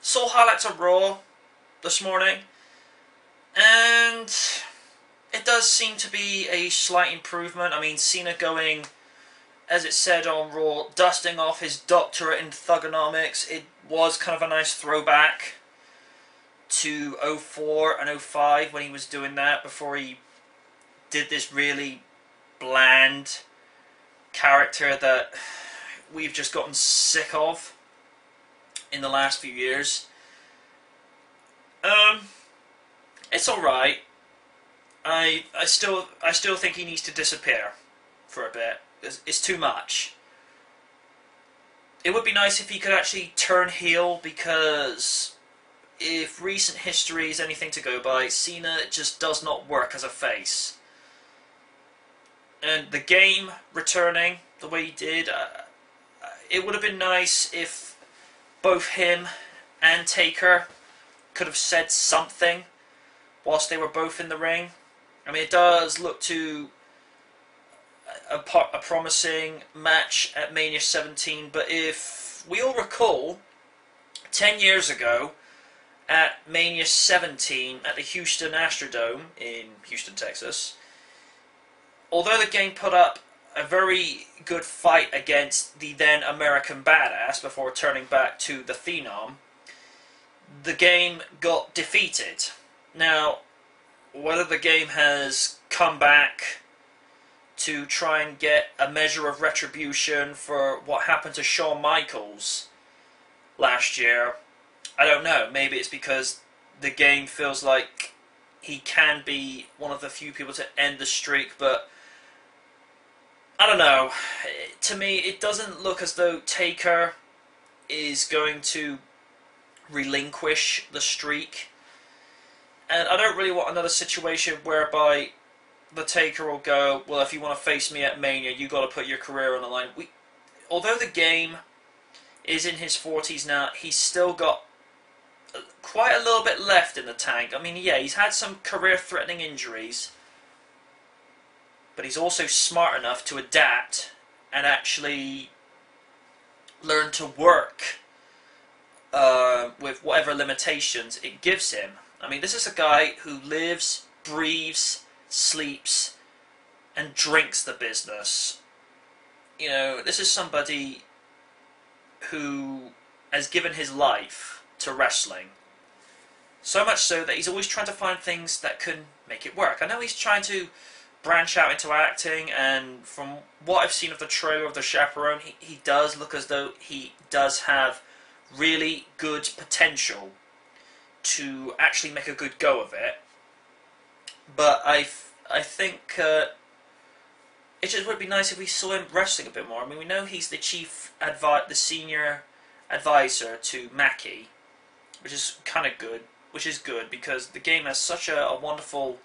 saw highlights of Raw this morning, and it does seem to be a slight improvement. I mean, Cena going, as it said on Raw, dusting off his doctorate in thugonomics. It was kind of a nice throwback to 04 and 05 when he was doing that, before he did this really bland character that we've just gotten sick of in the last few years. It's alright. I still think he needs to disappear for a bit. It's too much. It would be nice if he could actually turn heel, because if recent history is anything to go by, Cena just does not work as a face. And the game returning the way he did, it would have been nice if both him and Taker could have said something whilst they were both in the ring. I mean, it does look to a promising match at Mania 17, but if we all recall, 10 years ago, at Mania 17 at the Houston Astrodome in Houston, Texas, although the game put up a very good fight against the then American Badass before turning back to the Phenom, the game got defeated. Now, whether the game has come back to try and get a measure of retribution for what happened to Shawn Michaels last year, I don't know. Maybe it's because the game feels like he can be one of the few people to end the streak, but I don't know. To me, it doesn't look as though Taker is going to relinquish the streak. And I don't really want another situation whereby the Taker will go, well, if you want to face me at Mania, you got to put your career on the line. Although the game is in his 40s now, he's still got quite a little bit left in the tank. I mean, yeah, he's had some career-threatening injuries, but he's also smart enough to adapt and actually learn to work with whatever limitations it gives him. I mean, this is a guy who lives, breathes, sleeps, and drinks the business. You know, this is somebody who has given his life to wrestling. So much so that he's always trying to find things that can make it work. I know he's trying to branch out into acting, and from what I've seen of the trailer of The Chaperone, he does look as though he does have really good potential to actually make a good go of it. But I think it just would be nice if we saw him wrestling a bit more. I mean, we know he's the senior advisor to Mackie, which is kind of good. Which is good because the game has such a wonderful,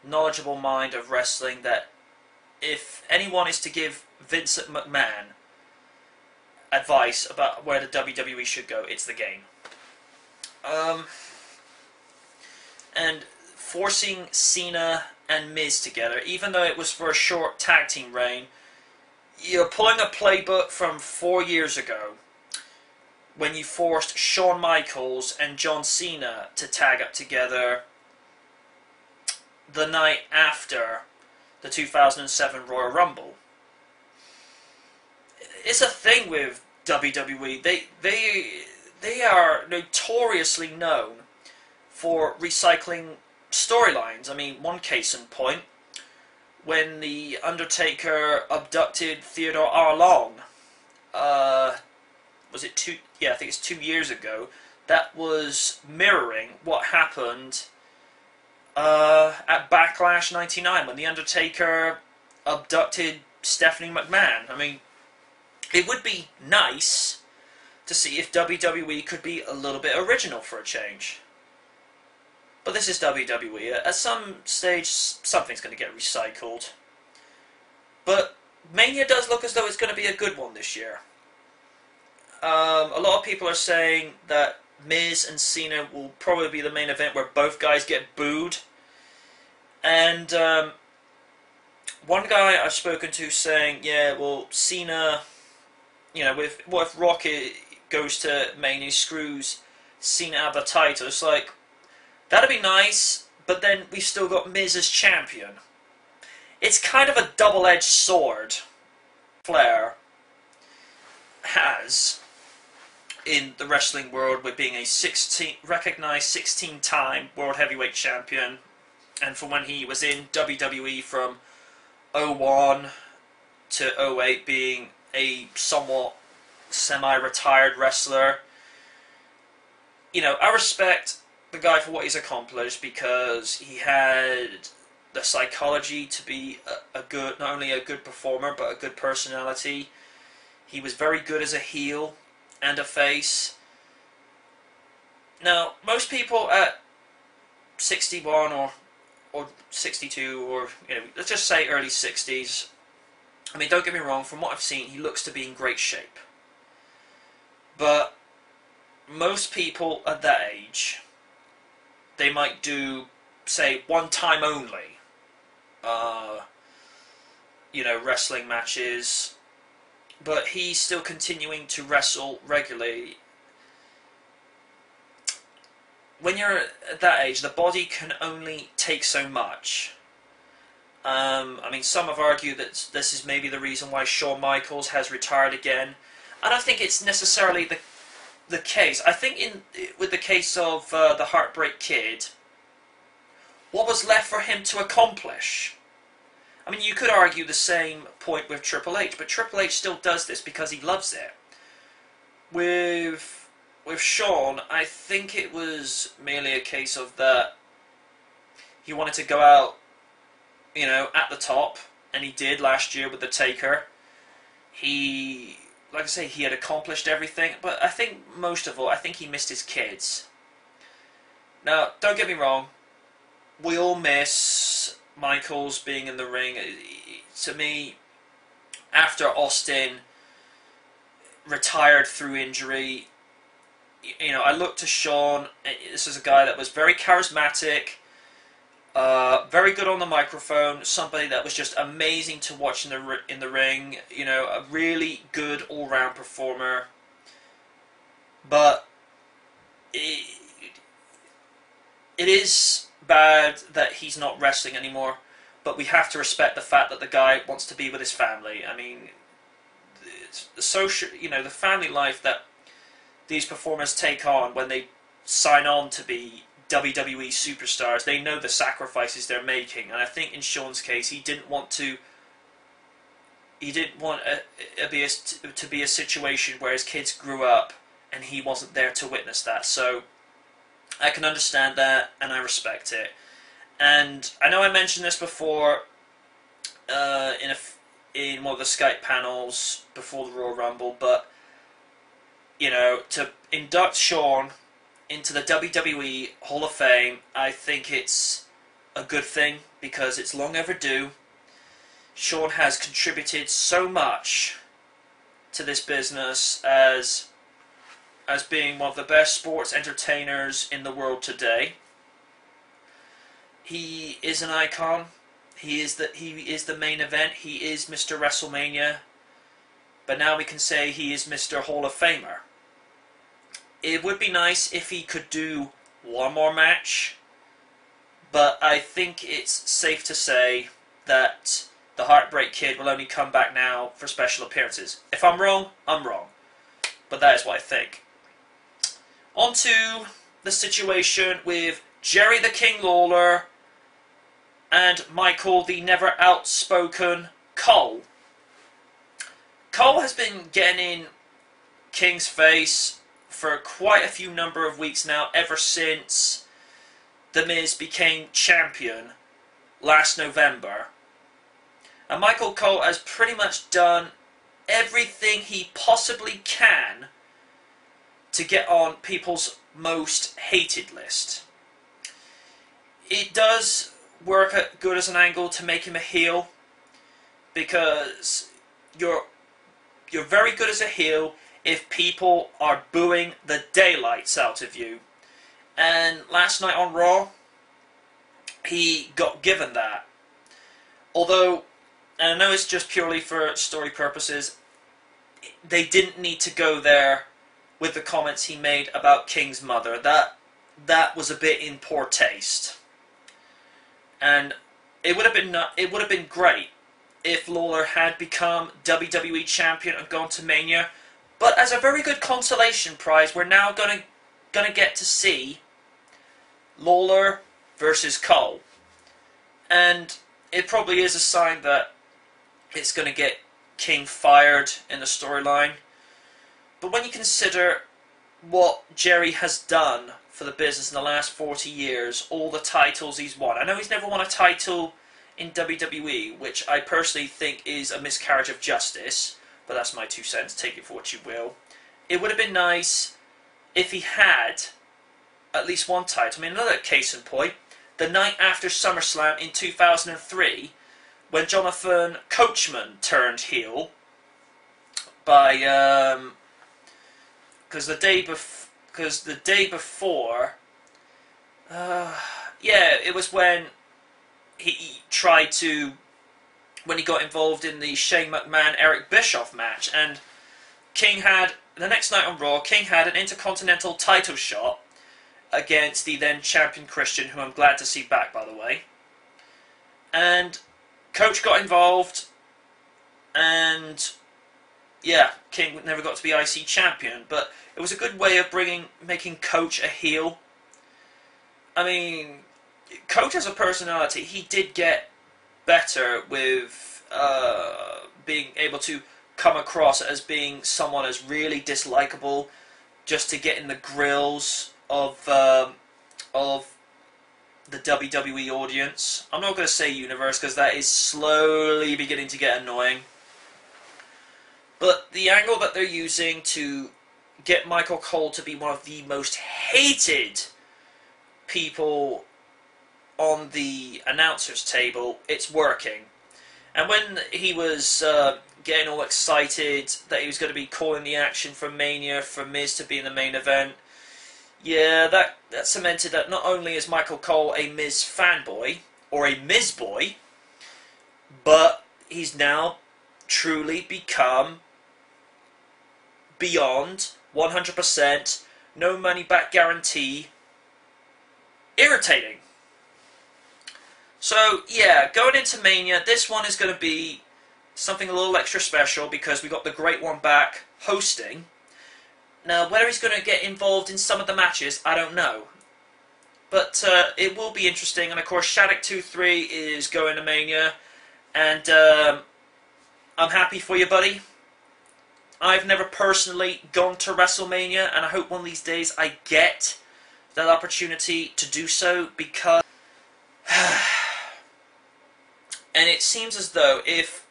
knowledgeable mind of wrestling that if anyone is to give Vincent McMahon advice about where the WWE should go, it's the game. And forcing Cena and Miz together, even though it was for a short tag team reign, you're pulling a playbook from 4 years ago when you forced Shawn Michaels and John Cena to tag up together the night after the 2007 Royal Rumble. It's a thing with WWE. They are notoriously known for recycling storylines. I mean, one case in point, when The Undertaker abducted Theodore Arlong, was it two? Yeah, I think it's 2 years ago. That was mirroring what happened at Backlash '99 when The Undertaker abducted Stephanie McMahon. I mean, it would be nice to see if WWE could be a little bit original for a change. But this is WWE. At some stage, something's going to get recycled. But Mania does look as though it's going to be a good one this year. A lot of people are saying that Miz and Cena will probably be the main event where both guys get booed. And one guy I've spoken to saying, yeah, well, Cena, you know, what if Rock goes to Mania, screws Cena out the title. It's like, that'd be nice, but then we've still got Miz as champion. It's kind of a double-edged sword Flair has in the wrestling world, with being a recognized 16-time World Heavyweight Champion, and from when he was in WWE from 01 to 08 being a somewhat semi-retired wrestler. You know, I respect the guy for what he's accomplished, because he had the psychology to be a good, not only a good performer, but a good personality. He was very good as a heel and a face. Now, most people at 61 or 62, or, you know, let's just say early 60s, I mean, don't get me wrong, from what I've seen, he looks to be in great shape. But most people at that age, they might do, say, one time only, you know, wrestling matches, but he's still continuing to wrestle regularly. When you're at that age, the body can only take so much. I mean, some have argued that this is maybe the reason why Shawn Michaels has retired again. I don't think it's necessarily the case. I think with the case of the Heartbreak Kid, what was left for him to accomplish? I mean, you could argue the same point with Triple H, but Triple H still does this because he loves it. With Shawn, I think it was merely a case of that he wanted to go out, you know, at the top, and he did last year with the Taker. He, like I say, he had accomplished everything, but I think most of all, I think he missed his kids. Now, don't get me wrong, we all miss Michaels being in the ring. To me, after Austin retired through injury, you know, I look to Shawn. This is a guy that was very charismatic, very good on the microphone, somebody that was just amazing to watch in the ring. You know, a really good all-round performer. But it is bad that he's not wrestling anymore, but we have to respect the fact that the guy wants to be with his family. I mean, the social, you know, the family life that these performers take on when they sign on to be WWE superstars, they know the sacrifices they're making, and I think in Shawn's case, he didn't want to be a situation where his kids grew up and he wasn't there to witness that. So I can understand that, and I respect it. And I know I mentioned this before in one of the Skype panels before the Royal Rumble, but, you know, to induct Shawn into the WWE Hall of Fame, I think it's a good thing, because it's long overdue. Shawn has contributed so much to this business as being one of the best sports entertainers in the world today. He is an icon. He is the main event. He is Mr. WrestleMania. But now we can say he is Mr. Hall of Famer. It would be nice if he could do one more match, but I think it's safe to say that the Heartbreak Kid will only come back now for special appearances. If I'm wrong, I'm wrong. But that is what I think. On to the situation with Jerry the King Lawler and Michael the never outspoken Cole. Cole has been getting in King's face for quite a few number of weeks now, ever since The Miz became champion last November. And Michael Cole has pretty much done everything he possibly can to get on people's most hated list. It does work good as an angle to make him a heel, because you're very good as a heel if people are booing the daylights out of you. And last night on Raw, he got given that. Although, and I know it's just purely for story purposes, they didn't need to go there with the comments he made about King's mother. That was a bit in poor taste. And it would have been great if Lawler had become WWE champion and gone to Mania. But as a very good consolation prize, we're now gonna get to see Lawler versus Cole. And it probably is a sign that it's going to get King fired in the storyline. But when you consider what Jerry has done for the business in the last 40 years, all the titles he's won. I know he's never won a title in WWE, which I personally think is a miscarriage of justice, but that's my 2 cents, take it for what you will. It would have been nice if he had at least one title. I mean, another case in point, the night after SummerSlam in 2003, when Jonathan Coachman turned heel by because the day before, yeah, it was when he tried to, when he got involved in the Shane McMahon Eric Bischoff match, and King had, the next night on Raw, King had an Intercontinental title shot against the then champion Christian, who I'm glad to see back, by the way. And Coach got involved, and yeah, King never got to be IC champion, but it was a good way of making Coach a heel. I mean, Coach has a personality. He did get better with being able to come across as being someone as really dislikable, just to get in the grills of the WWE audience. I'm not going to say universe because that is slowly beginning to get annoying. But the angle that they're using to get Michael Cole to be one of the most hated people on the announcer's table, it's working. And when he was getting all excited that he was going to be calling the action for Mania, for Miz to be in the main event, yeah, that cemented that not only is Michael Cole a Miz fanboy, or a Miz boy, but he's now truly become beyond 100%, no money back guarantee, irritating. So, yeah, going into Mania, this one is going to be something a little extra special because we got the Great One back hosting. Now, whether he's going to get involved in some of the matches, I don't know. But it will be interesting. And, of course, Shattuck 2-3 is going to Mania. And I'm happy for you, buddy. I've never personally gone to WrestleMania, and I hope one of these days I get that opportunity to do so, because and it seems as though if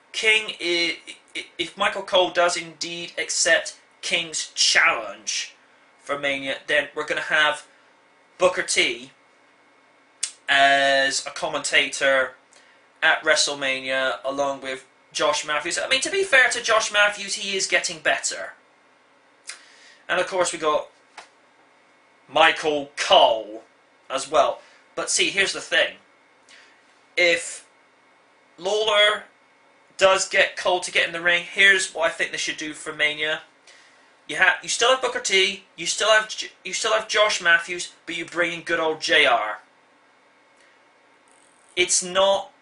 Michael Cole does indeed accept King's challenge for Mania, then we're going to have Booker T as a commentator at WrestleMania along with Josh Matthews. I mean, to be fair to Josh Matthews, he is getting better. And of course we got Michael Cole as well. But see, here's the thing. If Lawler does get Cole to get in the ring, here's what I think they should do for Mania. You still have Booker T, you still have Josh Matthews, but you bring in good old JR. It's not,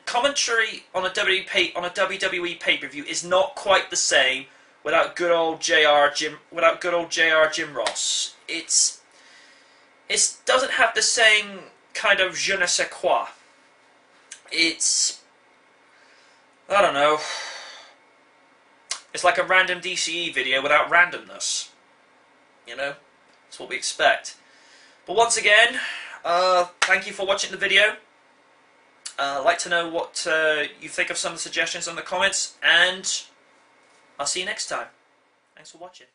commentary on a WWE pay-per-view is not quite the same without good old JR Jim Ross. It doesn't have the same kind of je ne sais quoi. It's, I don't know. It's like a random DCE video without randomness. You know? That's what we expect. But once again, thank you for watching the video. I'd like to know what you think of some of the suggestions in the comments, and I'll see you next time. Thanks for watching.